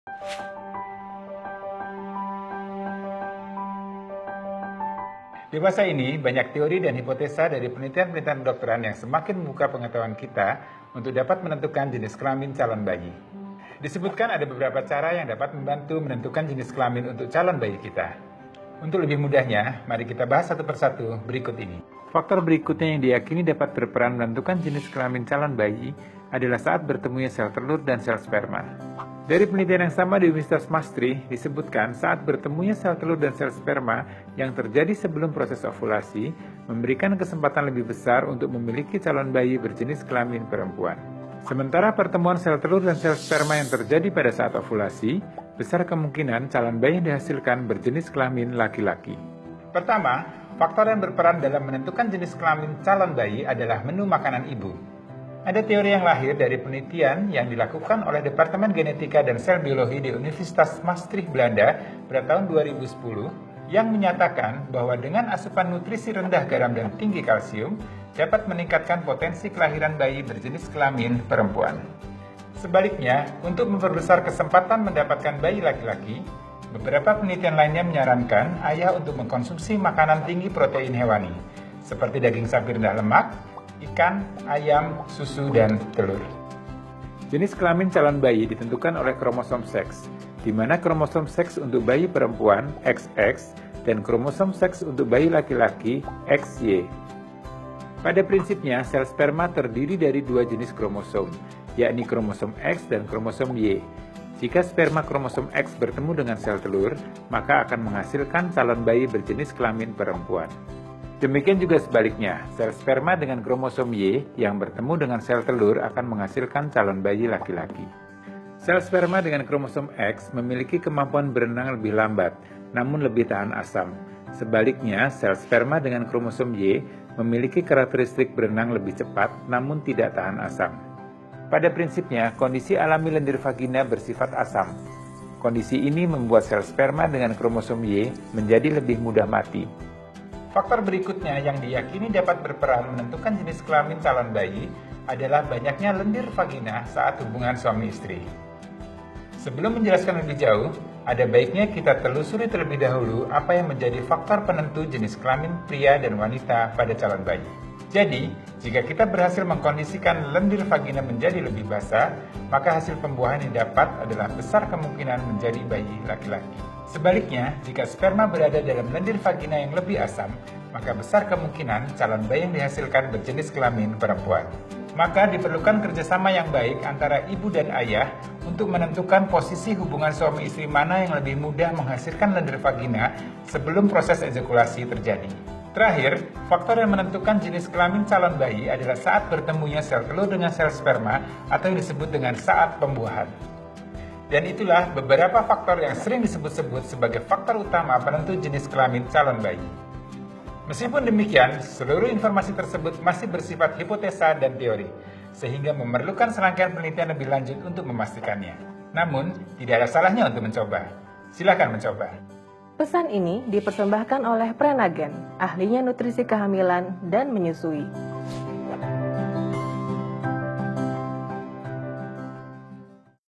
Di masa ini, banyak teori dan hipotesa dari penelitian-penelitian kedokteran yang semakin membuka pengetahuan kita untuk dapat menentukan jenis kelamin calon bayi. Disebutkan ada beberapa cara yang dapat membantu menentukan jenis kelamin untuk calon bayi kita. Untuk lebih mudahnya, mari kita bahas satu persatu berikut ini. Faktor berikutnya yang diyakini dapat berperan menentukan jenis kelamin calon bayi adalah saat bertemunya sel telur dan sel sperma. Dari penelitian yang sama di Universitas Maastricht disebutkan saat bertemunya sel telur dan sel sperma yang terjadi sebelum proses ovulasi memberikan kesempatan lebih besar untuk memiliki calon bayi berjenis kelamin perempuan. Sementara pertemuan sel telur dan sel sperma yang terjadi pada saat ovulasi, besar kemungkinan calon bayi yang dihasilkan berjenis kelamin laki-laki. Pertama, faktor yang berperan dalam menentukan jenis kelamin calon bayi adalah menu makanan ibu. Ada teori yang lahir dari penelitian yang dilakukan oleh Departemen Genetika dan Sel Biologi di Universitas Maastricht, Belanda pada tahun 2010 yang menyatakan bahwa dengan asupan nutrisi rendah garam dan tinggi kalsium dapat meningkatkan potensi kelahiran bayi berjenis kelamin perempuan. Sebaliknya, untuk memperbesar kesempatan mendapatkan bayi laki-laki, beberapa penelitian lainnya menyarankan ayah untuk mengkonsumsi makanan tinggi protein hewani, seperti daging sapi rendah lemak, ikan, ayam, susu, dan telur. Jenis kelamin calon bayi ditentukan oleh kromosom seks, di mana kromosom seks untuk bayi perempuan XX dan kromosom seks untuk bayi laki-laki XY. Pada prinsipnya, sel sperma terdiri dari dua jenis kromosom, yakni kromosom X dan kromosom Y. Jika sperma kromosom X bertemu dengan sel telur, maka akan menghasilkan calon bayi berjenis kelamin perempuan. Demikian juga sebaliknya, sel sperma dengan kromosom Y yang bertemu dengan sel telur akan menghasilkan calon bayi laki-laki. Sel sperma dengan kromosom X memiliki kemampuan berenang lebih lambat, namun lebih tahan asam. Sebaliknya, sel sperma dengan kromosom Y memiliki karakteristik berenang lebih cepat, namun tidak tahan asam. Pada prinsipnya, kondisi alami lendir vagina bersifat asam. Kondisi ini membuat sel sperma dengan kromosom Y menjadi lebih mudah mati. Faktor berikutnya yang diyakini dapat berperan menentukan jenis kelamin calon bayi adalah banyaknya lendir vagina saat hubungan suami istri. Sebelum menjelaskan lebih jauh, ada baiknya kita telusuri terlebih dahulu apa yang menjadi faktor penentu jenis kelamin pria dan wanita pada calon bayi. Jadi, jika kita berhasil mengkondisikan lendir vagina menjadi lebih basah, maka hasil pembuahan yang dapat adalah besar kemungkinan menjadi bayi laki-laki. Sebaliknya, jika sperma berada dalam lendir vagina yang lebih asam, maka besar kemungkinan calon bayi yang dihasilkan berjenis kelamin perempuan. Maka diperlukan kerjasama yang baik antara ibu dan ayah untuk menentukan posisi hubungan suami istri mana yang lebih mudah menghasilkan lendir vagina sebelum proses ejakulasi terjadi. Terakhir, faktor yang menentukan jenis kelamin calon bayi adalah saat bertemunya sel telur dengan sel sperma atau yang disebut dengan saat pembuahan. Dan itulah beberapa faktor yang sering disebut-sebut sebagai faktor utama penentu jenis kelamin calon bayi. Meskipun demikian, seluruh informasi tersebut masih bersifat hipotesa dan teori, sehingga memerlukan serangkaian penelitian lebih lanjut untuk memastikannya. Namun, tidak ada salahnya untuk mencoba. Silakan mencoba. Pesan ini dipersembahkan oleh Prenagen, ahlinya nutrisi kehamilan dan menyusui.